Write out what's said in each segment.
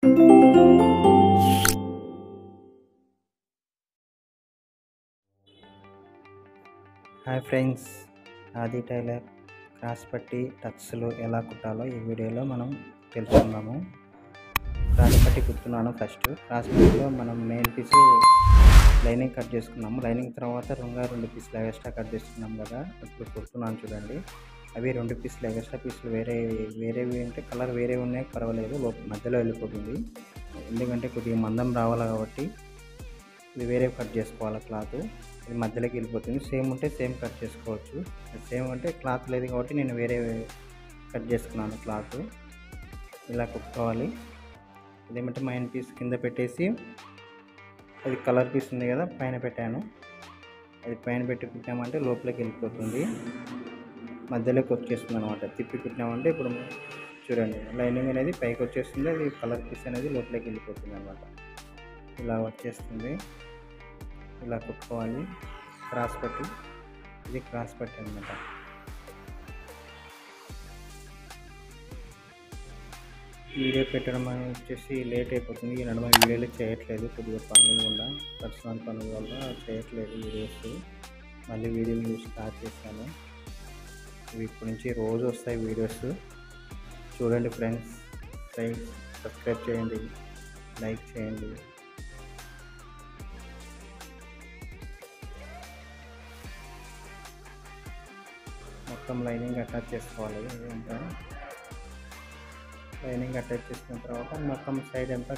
Hi friends, ఆది tailor cross పట్టి టక్స్లు ఎలా కుట్టాలో ఈ వీడియోలో మనం తెలుసుకుందాము. క్రాస్ పట్టి కుడుతున్నాను. ఫస్ట్ క్రాస్ పట్టిలో మనం మెయిన్ పీసు లైనింగ్ కట్ చేసుకున్నాము. లైనింగ్ తర్వాత రెండు పీసులు ఎక్స్ట్రా కట్ చేసుకున్నాం కదా, ఇప్పుడు కుడుతున్నాను చూడండి. అవి 2 పీసులు ఎక్స్ట్రా పీసులు వేరేవి అంటే కలర్ వేరే ఉన్నాయి, పర్వాలేదు, మధ్యలో వెళ్ళిపోతుంది. ఎందుకంటే కొద్దిగా మందం రావాలి కాబట్టి ఇది వేరే కట్ చేసుకోవాలి. క్లాత్ ఇది మధ్యలోకి వెళ్ళిపోతుంది. సేమ్ ఉంటే సేమ్ కట్ చేసుకోవచ్చు. సేమ్ అంటే క్లాత్ లేదు కాబట్టి నేను వేరే కట్ చేసుకున్నాను. క్లాత్ ఇలా కుట్టుకోవాలి. ఇదేమంటే మెయిన్ పీస్ కింద పెట్టేసి అది కలర్ పీస్ ఉంది కదా పైన పెట్టాను. అది పైన పెట్టి కుట్టామంటే లోపలికి వెళ్ళిపోతుంది, మధ్యలోకి వచ్చేస్తుంది అనమాట. తిప్పి కుట్టినామంటే ఇప్పుడు చూడండి, లైనింగ్ అనేది పైకి వచ్చేస్తుంది, అది కలర్ పీస్ అనేది లోపలికి వెళ్ళిపోతుంది అనమాట. ఇలా వచ్చేస్తుంది. ఇలా కుట్టుకోవాలి. క్రాస్ పట్టి, ఇది క్రాస్ పట్టి అనమాట. వీడియో పెట్టడం అనేది వచ్చేసి లేట్ అయిపోతుంది. ఈ నడుమ వీడియోలు చేయట్లేదు, కొద్దిగా పనులు వల్ల, పర్సనల్ పనుల వల్ల చేయట్లేదు వీడియోస్. మళ్ళీ వీడియోలు స్టార్ట్ చేశాను. ఇవి ఇప్పటి నుంచి రోజు వస్తాయి వీడియోస్. చూడండి ఫ్రెండ్స్, సబ్స్క్రైబ్ చేయండి, లైక్ చేయండి. మొత్తం లైనింగ్ అటాచ్ చేసుకోవాలి. ఇదంతా లైనింగ్ అటాచ్ చేసుకున్న తర్వాత మొత్తం సైడ్ అంతా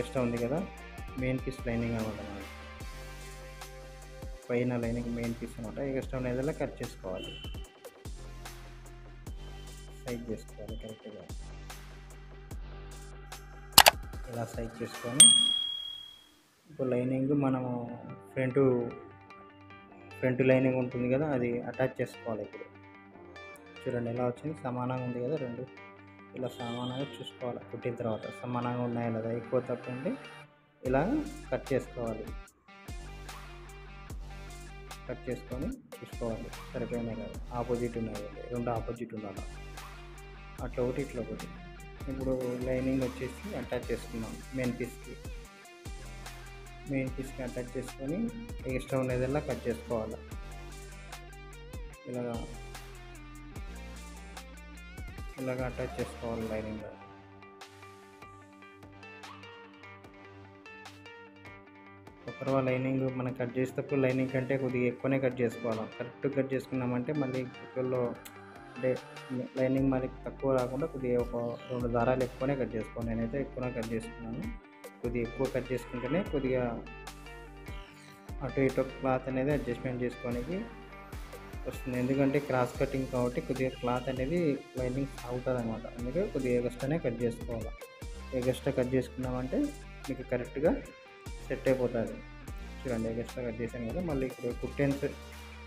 ఎక్స్ట్రా ఉంది కదా, మెయిన్ పీస్ లైనింగ్ అనమాట. పైన లైనింగ్ మెయిన్ పీస్ అనమాట. ఎక్స్ట్రా ఉండేదల్లా కట్ చేసుకోవాలి, సైజ్ చేసుకోవాలి కరెక్ట్గా. ఇలా సైజ్ చేసుకొని ఇప్పుడు లైనింగ్ మనము ఫ్రంట్ లైనింగ్ ఉంటుంది కదా, అది అటాచ్ చేసుకోవాలి. ఇప్పుడు చూడండి ఎలా వచ్చింది, సమానంగా ఉంది కదా, రెండు ఇలా సమానంగా చూసుకోవాలి. కుట్టిన తర్వాత సమానంగా ఉన్నాయా లేదా, ఎక్కువ తక్కువ ఉంటే ఇలా కట్ చేసుకోవాలి. కట్ చేసుకొని చూసుకోవాలి సరిపోయినాయి కదా, ఆపోజిట్ ఉన్నాయి, రెండు ఆపోజిట్ ఉండాలి. అట్లా ఒకటి ఇట్లా ఒకటి. ఇప్పుడు లైనింగ్ వచ్చేసి అటాచ్ చేసుకున్నాం మెయిన్ పీస్కి అటాచ్ చేసుకొని ఎక్స్ట్రా ఉండేదల్లా కట్ చేసుకోవాలి. ఇలాగ అటాచ్ చేసుకోవాలి లైనింగ్. ఒకరవ లైనింగ్ మనం కట్ చేసేటప్పుడు లైనింగ్ కంటే కొద్దిగా ఎక్కువనే కట్ చేసుకోవాలి. కరెక్ట్ కట్ చేసుకున్నామంటే మళ్ళీ కుక్కల్లో అంటే లైనింగ్ మరి తక్కువ రాకుండా కొద్దిగా ఒక 2 దారాలు ఎక్కువనే కట్ చేసుకోవాలి. నేనైతే ఎక్కువనే కట్ చేసుకున్నాను. కొద్దిగా ఎక్కువ కట్ చేసుకుంటేనే కొద్దిగా అటు ఇటు క్లాత్ అనేది అడ్జస్ట్మెంట్ చేసుకోవడానికి వస్తుంది. ఎందుకంటే క్రాస్ కటింగ్ కాబట్టి కొద్దిగా క్లాత్ అనేది లైనింగ్ సాగుతుంది అనమాట. అందుకే కొద్దిగా ఎగస్ట్రానే కట్ చేసుకోవాలి. ఎగస్ట్రా కట్ చేసుకున్నామంటే మీకు కరెక్ట్గా సెట్ అయిపోతుంది. చూడండి, ఎగస్ట్రా కట్ చేశాను కదా, మళ్ళీ ఇప్పుడు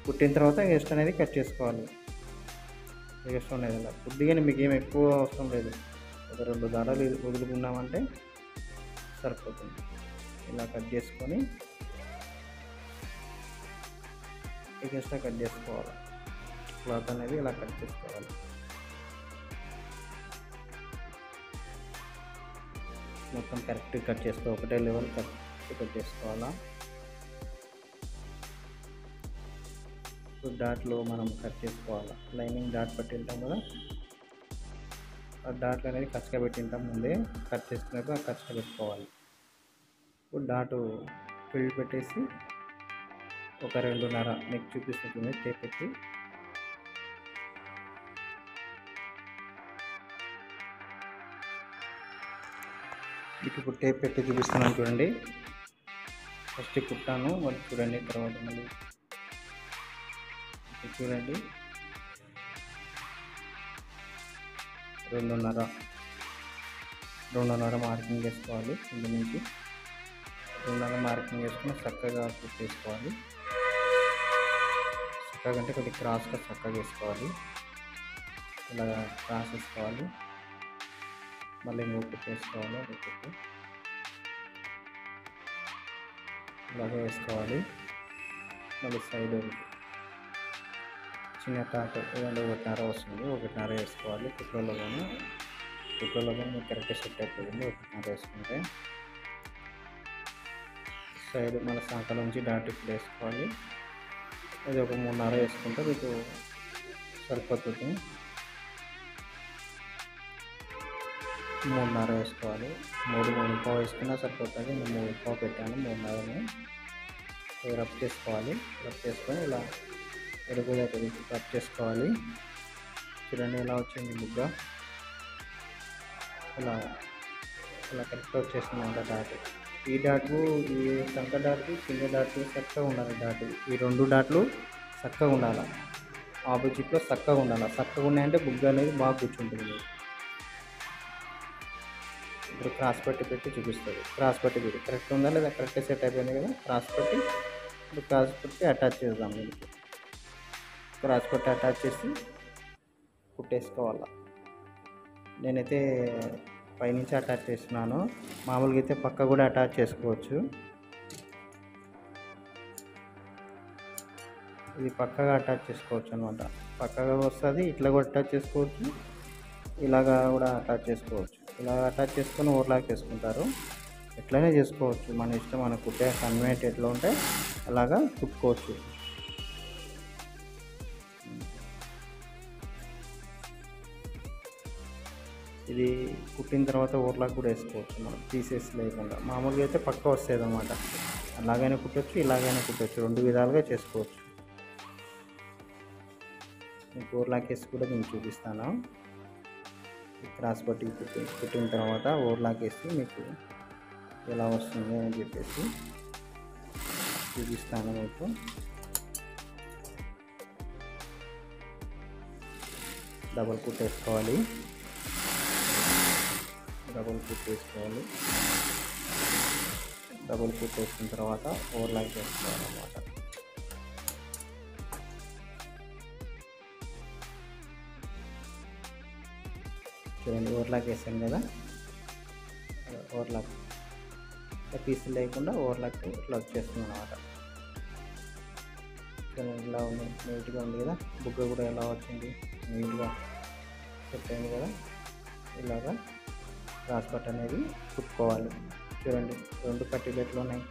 కుట్టిన తర్వాత ఎగస్ట్రా అనేది కట్ చేసుకోవాలి. ఎగస్ట్రా అనేది అలా కొద్దిగానే, మీకు ఏం ఎక్కువ అవసరం లేదు, ఒక 2 దారాలు వదులుకున్నామంటే సరిపోతుంది. ఇలా కట్ చేసుకొని ఎక్స్ట్రా కట్ చేసుకోవాలి. క్లాత్ అనేది ఇలా కట్ చేసుకోవాలి. మొత్తం కరెక్ట్గా కట్ చేసుకోవాలి, ఒకటే లెవెల్ కట్ చేసుకోవాలా. ఇప్పుడు డాట్లో మనం కట్ చేసుకోవాలి. లైనింగ్ డాట్ పెట్టి ఉంటాం కదా, ఆ డాట్లు అనేది కచ్చగా పెట్టింటాం ముందే. కట్ చేసుకున్నప్పుడు ఆ కచ్చగా పెట్టుకోవాలి. ఇప్పుడు డాటు ఫిల్ పెట్టేసి ఒక 2.5 నెక్ చూపిస్తుంది టేప్ పెట్టి ఇప్పుడు టేప్ పెట్టి చూపిస్తున్నాను చూడండి. ఫస్ట్ కుట్టాను మళ్ళీ చూడండి, తర్వాత మళ్ళీ చూడండి 2.5 మార్కింగ్ చేసుకోవాలి. కింద నుంచి 2.5 మార్కింగ్ చేసుకుని చక్కగా కుట్టేసుకోవాలి. చక్కగా అంటే కొద్దిగా క్రాస్గా చక్కగా వేసుకోవాలి. ఇలా క్రాస్ వేసుకోవాలి, మళ్ళీ మూడు కుట్టేసుకోవాలి. కుట్టి ఇలాగే వేసుకోవాలి. మళ్ళీ సైడ్ చిన్న టాట్ ఏదంటే 1.5 వస్తుంది, 1.5 వేసుకోవాలి. కుట్రలో కానీ బుగ్గలో కానీ మీకు కరెక్ట్గా సెట్ అయిపోతుంది. ఒకటిన్నర వేసుకుంటే సైడ్ మన సంకల నుంచి డాట్ ఇప్పుడు వేసుకోవాలి. అది ఒక 3.5 వేసుకుంటే మీకు సరిపోతుంది. 3.5 వేసుకోవాలి. 3.5 వేసుకున్నా సరిపోతుంది. నేను 3.5 పెట్టాను. 3.5ని రబ్ చేసుకోవాలి. రబ్ చేసుకొని ఇలా ఎరుగు దగ్గర రబ్ చేసుకోవాలి. చూడండి ఎలా వచ్చింది బుగ్గ. ఇలా ఇలా కరెక్ట్గా వచ్చేసింది అంత డాట్. ఈ డాట్లు ఈ సంక డాట్లు కింద డాట్లు చక్కగా ఉండాలి. డాట్ ఈ 2 డాట్లు చక్కగా ఉండాలి. ఆపోజిట్లో చక్కగా ఉండాలి. చక్కగా ఉన్నాయంటే బుగ్గ అనేది బాగా కూర్చుంటుంది. ఇప్పుడు క్రాస్ పట్టి పెట్టి చూపిస్తుంది. క్రాస్ పట్టి పెట్టి కరెక్ట్ ఉందా లేదా, కరెక్ట్గా సెట్ అయిపోయింది కదా. క్రాస్ పట్టి ఇప్పుడు క్రాస్ పట్టి అటాచ్ చేద్దాం. దీనికి క్రాస్ పట్టి అటాచ్ చేసి కుట్టేసుకోవాలి. నేనైతే పైనుంచి అటాచ్ చేస్తున్నాను. మామూలుగా అయితే పక్క కూడా అటాచ్ చేసుకోవచ్చు. ఇది పక్కగా అటాచ్ చేసుకోవచ్చు అనమాట. పక్కగా వస్తుంది. ఇట్లా కూడా అటాచ్ చేసుకోవచ్చు. ఇలాగా కూడా అటాచ్ చేసుకోవచ్చు. ఇలా అటాచ్ చేసుకొని ఓవర్లాక్ చేసుకుంటారు. ఎట్లయినా చేసుకోవచ్చు, మన ఇష్టం. మన కుట్టే కన్వీనియంట్ ఎట్లా ఉంటే అలాగా కుట్టుకోవచ్చు. ఇది కుట్టిన తర్వాత ఓవర్లాక్ కూడా వేసుకోవచ్చు మనం, పీసెస్ లేకుండా. మామూలుగా అయితే పక్క వస్తుంది అన్నమాట. అలాగైనా కుట్టచ్చు, ఇలాగైనా కుట్టచ్చు. 2 విధాలుగా చేసుకోవచ్చు. మీకు ఓవర్లాక్ వేసి కూడా నేను చూపిస్తాను. క్రాస్ పట్టి కుట్టిన తర్వాత ఓవర్లాక్ వేసి మీకు ఎలా వస్తుంది అని చెప్పేసి చూపిస్తాను మీకు. డబల్ కుట్ వేసుకోవాలి. డబల్ కుట్ వేసుకున్న తర్వాత ఓవర్లాక్ వేసుకోవాలన్నమాట. చూడండి ఓవర్లాక్ వేసాను కదా. ఓవర్లాక్ పీసులు లేకుండా ఓవర్లాక్ ఇట్లా వచ్చేస్తుంది అన్నమాట. చూడండి ఇలా ఉంది, నీట్గా ఉంది కదా. బుగ్గ కూడా ఎలా వచ్చింది, నీట్గా సెట్ అయింది కదా. ఇలాగా క్రాస్ పట్ అనేది కుట్టుకోవాలి. చూడండి 2 పట్టీలు ఎట్లా ఉన్నాయి.